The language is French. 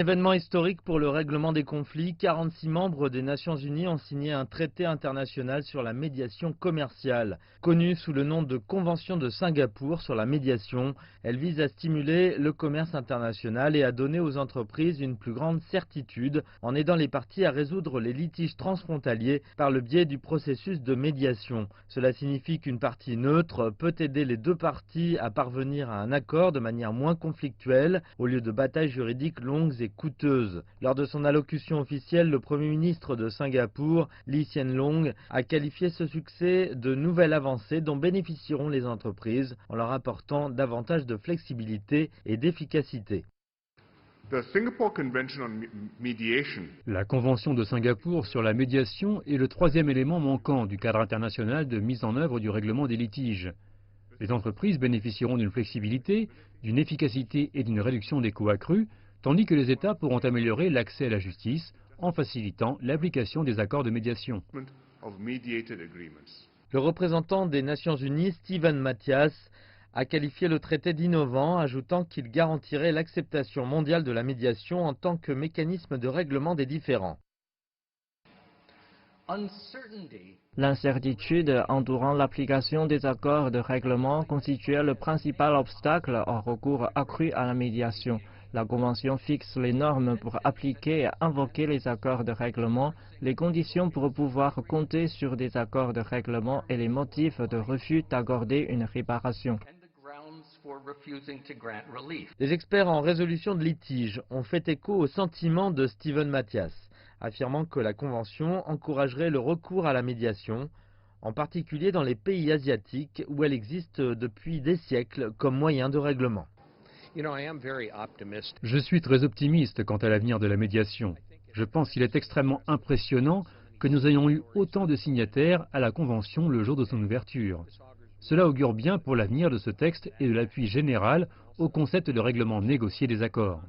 Événement historique pour le règlement des conflits, 46 membres des Nations Unies ont signé un traité international sur la médiation commerciale. Connue sous le nom de Convention de Singapour sur la médiation, elle vise à stimuler le commerce international et à donner aux entreprises une plus grande certitude en aidant les parties à résoudre les litiges transfrontaliers par le biais du processus de médiation. Cela signifie qu'une partie neutre peut aider les deux parties à parvenir à un accord de manière moins conflictuelle au lieu de batailles juridiques longues et coûteuse. Lors de son allocution officielle, le Premier ministre de Singapour, Lee Hsien Loong, a qualifié ce succès de nouvelle avancée dont bénéficieront les entreprises en leur apportant davantage de flexibilité et d'efficacité. La Convention de Singapour sur la médiation est le troisième élément manquant du cadre international de mise en œuvre du règlement des litiges. Les entreprises bénéficieront d'une flexibilité, d'une efficacité et d'une réduction des coûts accrus, tandis que les États pourront améliorer l'accès à la justice en facilitant l'application des accords de médiation. Le représentant des Nations Unies, Stephen Mathias, a qualifié le traité d'innovant, ajoutant qu'il garantirait l'acceptation mondiale de la médiation en tant que mécanisme de règlement des différends. L'incertitude entourant l'application des accords de règlement constituait le principal obstacle au recours accru à la médiation. La Convention fixe les normes pour appliquer et invoquer les accords de règlement, les conditions pour pouvoir compter sur des accords de règlement et les motifs de refus d'accorder une réparation. Les experts en résolution de litiges ont fait écho aux sentiments de Stephen Mathias, affirmant que la Convention encouragerait le recours à la médiation, en particulier dans les pays asiatiques où elle existe depuis des siècles comme moyen de règlement. Je suis très optimiste quant à l'avenir de la médiation. Je pense qu'il est extrêmement impressionnant que nous ayons eu autant de signataires à la Convention le jour de son ouverture. Cela augure bien pour l'avenir de ce texte et de l'appui général au concept de règlement négocié des accords.